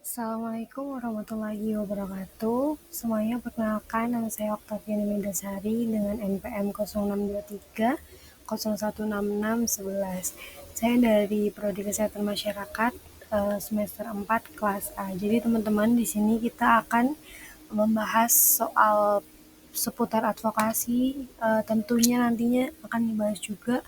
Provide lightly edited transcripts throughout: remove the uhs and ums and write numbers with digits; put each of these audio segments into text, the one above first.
Assalamualaikum warahmatullahi wabarakatuh. Semuanya perkenalkan, nama saya Oktaviani Mendasari dengan NPM 0623 016611. Saya dari Prodi Kesehatan Masyarakat semester 4 kelas A. Jadi teman-teman, di sini kita akan membahas soal seputar advokasi. Tentunya nantinya akan dibahas juga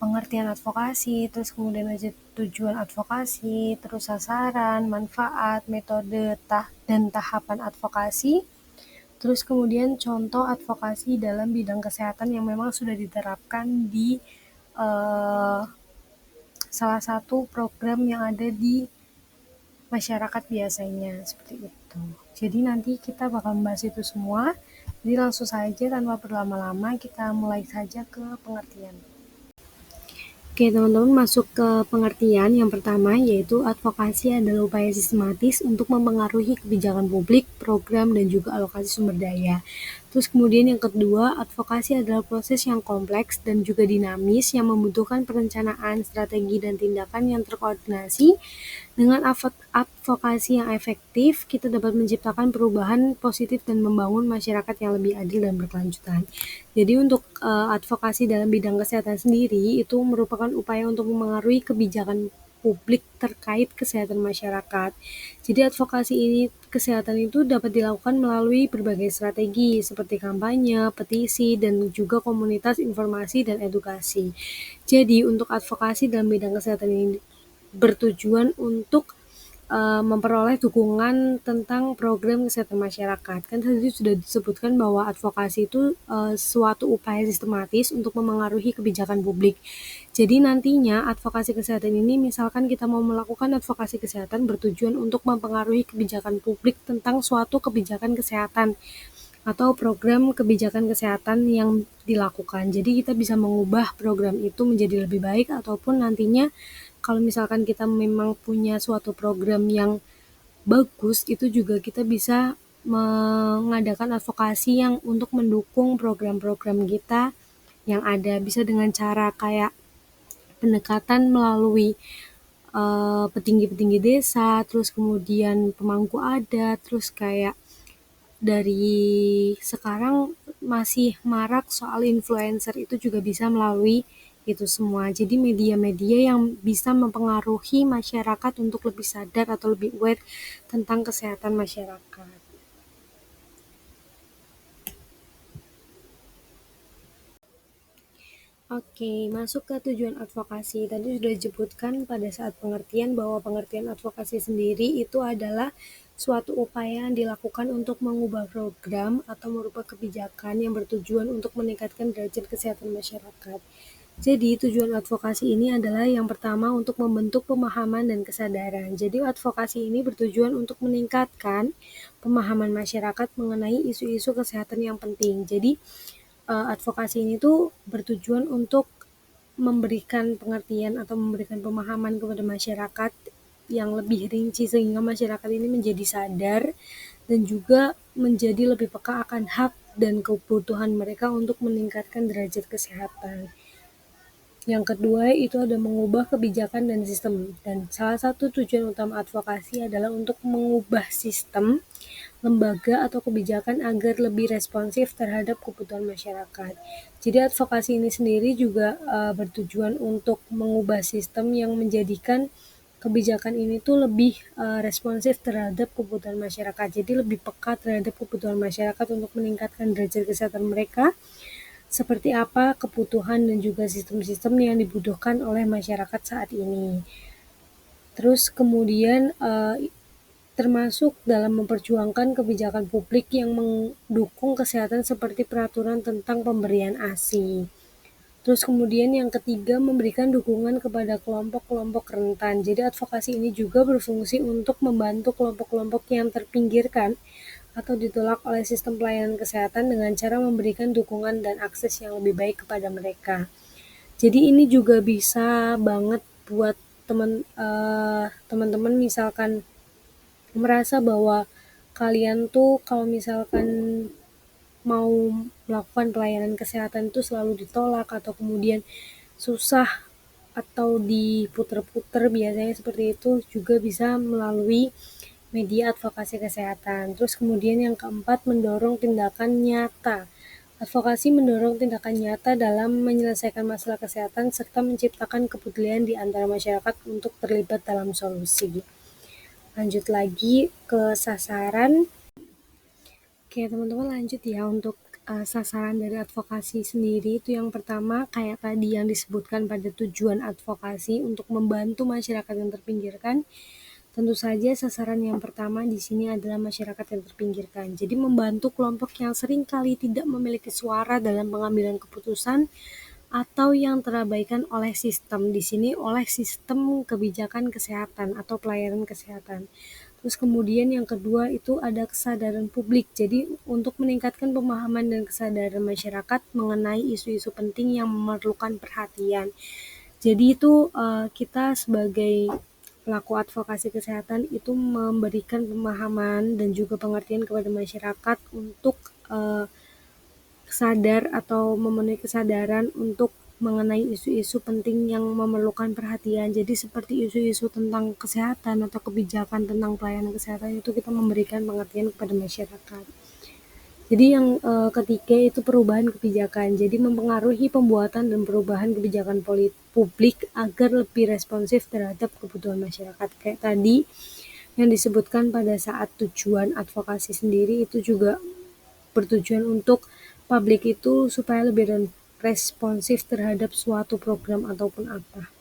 pengertian advokasi, terus kemudian aja tujuan advokasi, terus sasaran, manfaat, metode, dan tahapan advokasi, terus kemudian contoh advokasi dalam bidang kesehatan yang memang sudah diterapkan di uh, salah satu program yang ada di masyarakat biasanya, seperti itu. Jadi nanti kita bakal membahas itu semua, jadi langsung saja tanpa berlama-lama kita mulai saja ke pengertian. Oke, teman-teman masuk ke pengertian yang pertama, yaitu advokasi adalah upaya sistematis untuk mempengaruhi kebijakan publik, program, dan juga alokasi sumber daya. Terus kemudian yang kedua, advokasi adalah proses yang kompleks dan juga dinamis yang membutuhkan perencanaan, strategi, dan tindakan yang terkoordinasi. Dengan advokasi yang efektif, kita dapat menciptakan perubahan positif dan membangun masyarakat yang lebih adil dan berkelanjutan. Jadi untuk advokasi dalam bidang kesehatan sendiri itu merupakan upaya untuk memengaruhi kebijakan publik terkait kesehatan masyarakat. Jadi advokasi ini kesehatan itu dapat dilakukan melalui berbagai strategi seperti kampanye, petisi, dan juga komunitas informasi dan edukasi. Jadi untuk advokasi dalam bidang kesehatan ini bertujuan untuk memperoleh dukungan tentang program kesehatan masyarakat. Kan tadi sudah disebutkan bahwa advokasi itu suatu upaya sistematis untuk memengaruhi kebijakan publik. Jadi nantinya advokasi kesehatan ini misalkan kita mau melakukan advokasi kesehatan bertujuan untuk mempengaruhi kebijakan publik tentang suatu kebijakan kesehatan atau program kebijakan kesehatan yang dilakukan. Jadi kita bisa mengubah program itu menjadi lebih baik ataupun nantinya kalau misalkan kita memang punya suatu program yang bagus, itu juga kita bisa mengadakan advokasi yang untuk mendukung program-program kita yang ada. Bisa dengan cara kayak pendekatan melalui petinggi-petinggi desa, terus kemudian pemangku adat, terus kayak dari sekarang masih marak soal influencer itu juga bisa melalui itu semua. Jadi media-media yang bisa mempengaruhi masyarakat untuk lebih sadar atau lebih aware tentang kesehatan masyarakat. Oke, masuk ke tujuan advokasi. Tadi sudah disebutkan pada saat pengertian bahwa pengertian advokasi sendiri itu adalah suatu upaya yang dilakukan untuk mengubah program atau merubah kebijakan yang bertujuan untuk meningkatkan derajat kesehatan masyarakat. Jadi tujuan advokasi ini adalah yang pertama untuk membentuk pemahaman dan kesadaran. Jadi advokasi ini bertujuan untuk meningkatkan pemahaman masyarakat mengenai isu-isu kesehatan yang penting. Jadi advokasi ini tuh bertujuan untuk memberikan pengertian atau memberikan pemahaman kepada masyarakat yang lebih rinci sehingga masyarakat ini menjadi sadar dan juga menjadi lebih peka akan hak dan kebutuhan mereka untuk meningkatkan derajat kesehatan. Yang kedua itu ada mengubah kebijakan dan sistem. Dan salah satu tujuan utama advokasi adalah untuk mengubah sistem, lembaga atau kebijakan agar lebih responsif terhadap kebutuhan masyarakat. Jadi advokasi ini sendiri juga bertujuan untuk mengubah sistem yang menjadikan kebijakan ini tuh lebih responsif terhadap kebutuhan masyarakat. Jadi lebih peka terhadap kebutuhan masyarakat untuk meningkatkan derajat kesehatan mereka, seperti apa kebutuhan dan juga sistem-sistem yang dibutuhkan oleh masyarakat saat ini. Terus kemudian termasuk dalam memperjuangkan kebijakan publik yang mendukung kesehatan seperti peraturan tentang pemberian ASI. Terus kemudian yang ketiga memberikan dukungan kepada kelompok-kelompok rentan. Jadi advokasi ini juga berfungsi untuk membantu kelompok-kelompok yang terpinggirkan atau ditolak oleh sistem pelayanan kesehatan dengan cara memberikan dukungan dan akses yang lebih baik kepada mereka. Jadi ini juga bisa banget buat teman-teman misalkan merasa bahwa kalian tuh kalau misalkan mau melakukan pelayanan kesehatan itu selalu ditolak atau kemudian susah atau diputer-puter biasanya seperti itu juga bisa melalui media advokasi kesehatan. Terus kemudian yang keempat, mendorong tindakan nyata. Advokasi mendorong tindakan nyata dalam menyelesaikan masalah kesehatan serta menciptakan kepedulian di antara masyarakat untuk terlibat dalam solusi. Lanjut lagi ke sasaran. Oke, teman-teman lanjut ya untuk sasaran dari advokasi sendiri. Itu yang pertama kayak tadi yang disebutkan pada tujuan advokasi untuk membantu masyarakat yang terpinggirkan. Tentu saja sasaran yang pertama di sini adalah masyarakat yang terpinggirkan. Jadi membantu kelompok yang seringkali tidak memiliki suara dalam pengambilan keputusan atau yang terabaikan oleh sistem. Di sini oleh sistem kebijakan kesehatan atau pelayanan kesehatan. Terus kemudian yang kedua itu ada kesadaran publik. Jadi untuk meningkatkan pemahaman dan kesadaran masyarakat mengenai isu-isu penting yang memerlukan perhatian. Jadi itu kita sebagai pelaku advokasi kesehatan itu memberikan pemahaman dan juga pengertian kepada masyarakat untuk sadar atau memenuhi kesadaran untuk mengenai isu-isu penting yang memerlukan perhatian. Jadi seperti isu-isu tentang kesehatan atau kebijakan tentang pelayanan kesehatan itu kita memberikan pengertian kepada masyarakat. Jadi yang ketiga itu perubahan kebijakan. Jadi mempengaruhi pembuatan dan perubahan kebijakan publik agar lebih responsif terhadap kebutuhan masyarakat. Kayak tadi yang disebutkan pada saat tujuan advokasi sendiri itu juga bertujuan untuk publik itu supaya lebih responsif terhadap suatu program ataupun apa.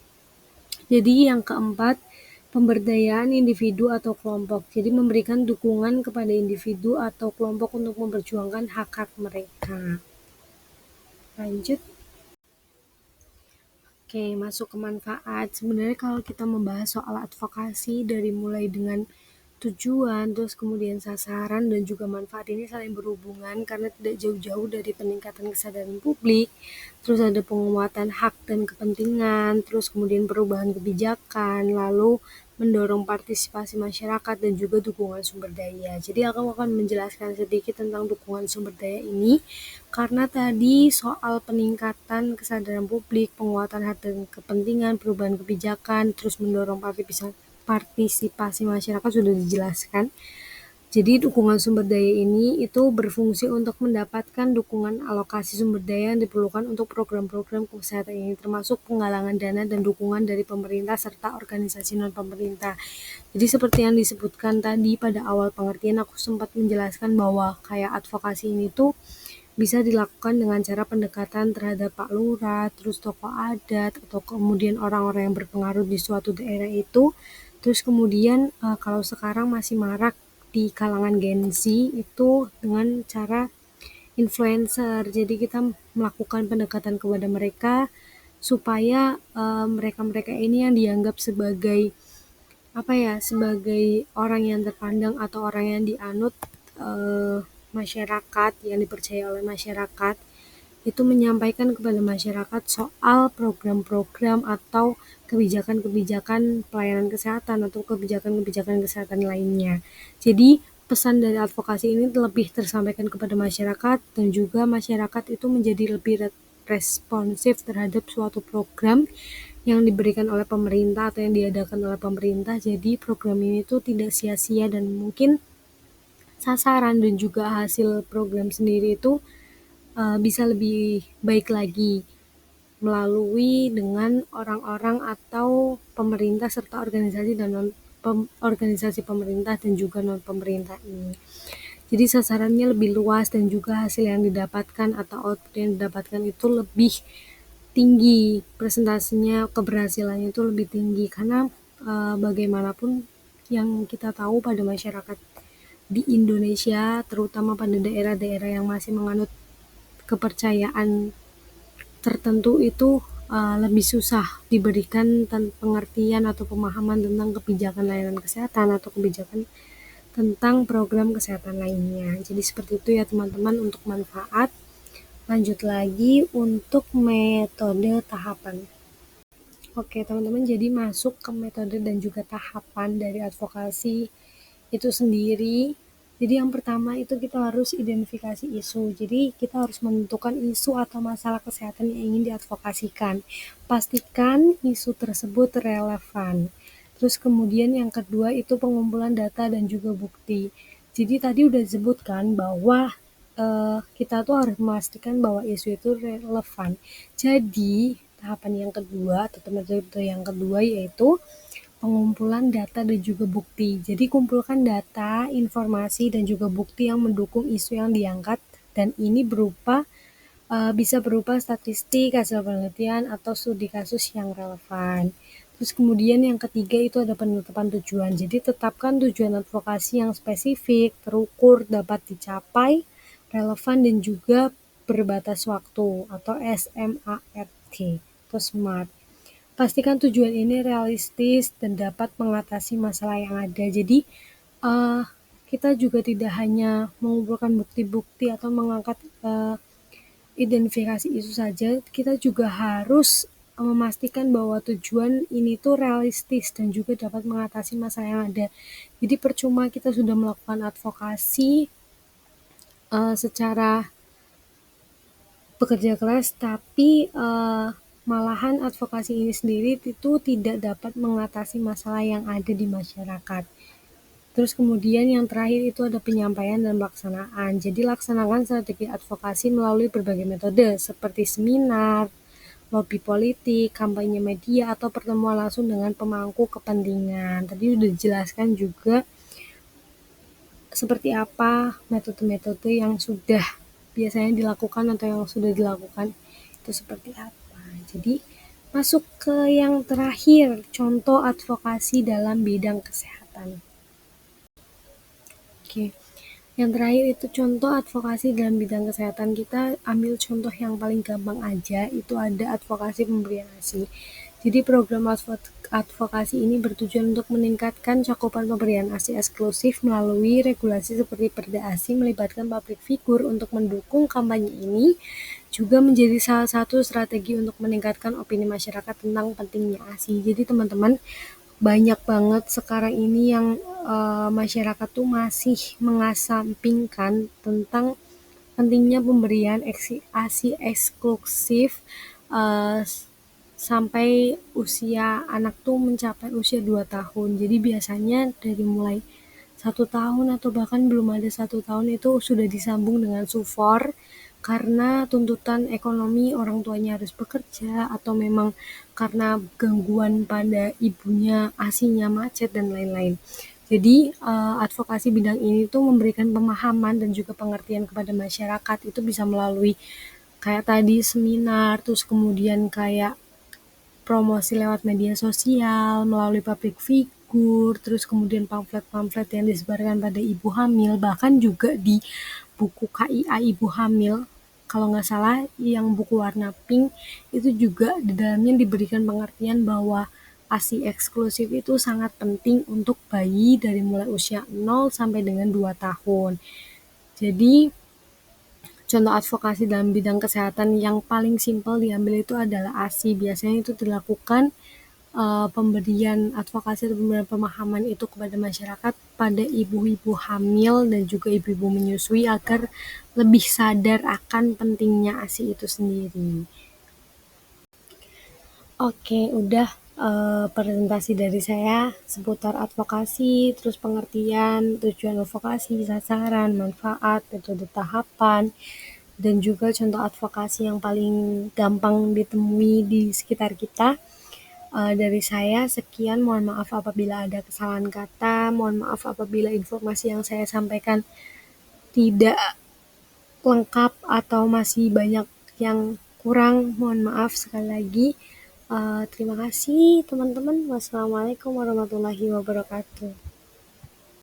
Jadi yang keempat, pemberdayaan individu atau kelompok. Jadi memberikan dukungan kepada individu atau kelompok untuk memperjuangkan hak-hak mereka. Lanjut. Oke, masuk ke manfaat. Sebenarnya kalau kita membahas soal advokasi dari mulai dengan tujuan, terus kemudian sasaran dan juga manfaat ini saling berhubungan karena tidak jauh-jauh dari peningkatan kesadaran publik, terus ada penguatan hak dan kepentingan, terus kemudian perubahan kebijakan, lalu mendorong partisipasi masyarakat dan juga dukungan sumber daya. Jadi aku akan menjelaskan sedikit tentang dukungan sumber daya ini karena tadi soal peningkatan kesadaran publik, penguatan hak dan kepentingan, perubahan kebijakan, terus mendorong partisipasi masyarakat sudah dijelaskan. Jadi dukungan sumber daya ini itu berfungsi untuk mendapatkan dukungan alokasi sumber daya yang diperlukan untuk program-program kesehatan ini, termasuk penggalangan dana dan dukungan dari pemerintah serta organisasi non-pemerintah. Jadi seperti yang disebutkan tadi pada awal pengertian, aku sempat menjelaskan bahwa kayak advokasi ini tuh bisa dilakukan dengan cara pendekatan terhadap Pak Lurah, terus tokoh adat, atau kemudian orang-orang yang berpengaruh di suatu daerah itu. Terus kemudian kalau sekarang masih marak di kalangan Gen Z itu dengan cara influencer. Jadi kita melakukan pendekatan kepada mereka supaya mereka-mereka ini yang dianggap sebagai sebagai orang yang terpandang atau orang yang dianut masyarakat, yang dipercaya oleh masyarakat, itu menyampaikan kepada masyarakat soal program-program atau kebijakan-kebijakan pelayanan kesehatan atau kebijakan-kebijakan kesehatan lainnya. Jadi pesan dari advokasi ini lebih tersampaikan kepada masyarakat dan juga masyarakat itu menjadi lebih responsif terhadap suatu program yang diberikan oleh pemerintah atau yang diadakan oleh pemerintah. Jadi program ini tuh tidak sia-sia dan mungkin sasaran dan juga hasil program sendiri itu bisa lebih baik lagi melalui dengan orang-orang atau pemerintah serta organisasi dan organisasi pemerintah dan juga non pemerintah ini. Jadi sasarannya lebih luas dan juga hasil yang didapatkan atau output yang didapatkan itu lebih tinggi, presentasinya keberhasilannya itu lebih tinggi karena bagaimanapun yang kita tahu pada masyarakat di Indonesia, terutama pada daerah-daerah yang masih menganut kepercayaan tertentu itu lebih susah diberikan pengertian atau pemahaman tentang kebijakan layanan kesehatan atau kebijakan tentang program kesehatan lainnya. Jadi seperti itu ya teman-teman untuk manfaat. Lanjut lagi untuk metode tahapan. Oke teman-teman, jadi masuk ke metode dan juga tahapan dari advokasi itu sendiri. Jadi yang pertama itu kita harus identifikasi isu. Jadi kita harus menentukan isu atau masalah kesehatan yang ingin diadvokasikan. Pastikan isu tersebut relevan. Terus kemudian yang kedua itu pengumpulan data dan juga bukti. Jadi tadi udah disebutkan bahwa kita tuh harus memastikan bahwa isu itu relevan. Jadi tahapan yang kedua atau metode yang kedua yaitu pengumpulan data dan juga bukti. Jadi kumpulkan data, informasi, dan juga bukti yang mendukung isu yang diangkat dan ini bisa berupa statistik, hasil penelitian, atau studi kasus yang relevan. Terus kemudian yang ketiga itu ada penetapan tujuan. Jadi tetapkan tujuan advokasi yang spesifik, terukur, dapat dicapai, relevan, dan juga berbatas waktu atau SMART atau SMART. Pastikan tujuan ini realistis dan dapat mengatasi masalah yang ada. Jadi uh, kita juga tidak hanya mengumpulkan bukti-bukti atau mengangkat identifikasi isu saja, kita juga harus memastikan bahwa tujuan ini tuh realistis dan juga dapat mengatasi masalah yang ada. Jadi percuma kita sudah melakukan advokasi secara bekerja keras, tapi malahan advokasi ini sendiri itu tidak dapat mengatasi masalah yang ada di masyarakat. Terus kemudian yang terakhir itu ada penyampaian dan pelaksanaan. Jadi laksanakan strategi advokasi melalui berbagai metode seperti seminar, lobby politik, kampanye media, atau pertemuan langsung dengan pemangku kepentingan. Tadi udah dijelaskan juga seperti apa metode-metode yang sudah biasanya dilakukan atau yang sudah dilakukan itu seperti apa. Jadi masuk ke yang terakhir, contoh advokasi dalam bidang kesehatan. Oke, yang terakhir itu contoh advokasi dalam bidang kesehatan. Kita ambil contoh yang paling gampang aja, itu ada advokasi pemberian ASI. Jadi program advokasi ini bertujuan untuk meningkatkan cakupan pemberian ASI eksklusif melalui regulasi seperti Perda ASI melibatkan public figure untuk mendukung kampanye ini juga menjadi salah satu strategi untuk meningkatkan opini masyarakat tentang pentingnya ASI. Jadi teman-teman, banyak banget sekarang ini yang masyarakat tuh masih mengasampingkan tentang pentingnya pemberian ASI eksklusif sampai usia anak tuh mencapai usia 2 tahun. Jadi biasanya dari mulai 1 tahun atau bahkan belum ada 1 tahun itu sudah disambung dengan sufor karena tuntutan ekonomi orang tuanya harus bekerja atau memang karena gangguan pada ibunya, ASINya macet dan lain-lain. Jadi advokasi bidang ini tuh memberikan pemahaman dan juga pengertian kepada masyarakat itu bisa melalui kayak tadi seminar, terus kemudian kayak promosi lewat media sosial, melalui public figure, terus kemudian pamflet-pamflet yang disebarkan pada ibu hamil, bahkan juga di buku KIA ibu hamil, kalau nggak salah yang buku warna pink, itu juga di dalamnya diberikan pengertian bahwa ASI eksklusif itu sangat penting untuk bayi dari mulai usia 0 sampai dengan 2 tahun. Jadi contoh advokasi dalam bidang kesehatan yang paling simpel diambil itu adalah ASI. Biasanya itu dilakukan pemberian advokasi atau pemberian pemahaman itu kepada masyarakat pada ibu-ibu hamil dan juga ibu-ibu menyusui agar lebih sadar akan pentingnya ASI itu sendiri. Oke, udah presentasi dari saya seputar advokasi, terus pengertian, tujuan advokasi, sasaran, manfaat, metode tahapan, dan juga contoh advokasi yang paling gampang ditemui di sekitar kita. Dari saya sekian, mohon maaf apabila ada kesalahan kata, mohon maaf apabila informasi yang saya sampaikan tidak lengkap atau masih banyak yang kurang, mohon maaf sekali lagi. Terima kasih teman-teman. Wassalamualaikum warahmatullahi wabarakatuh.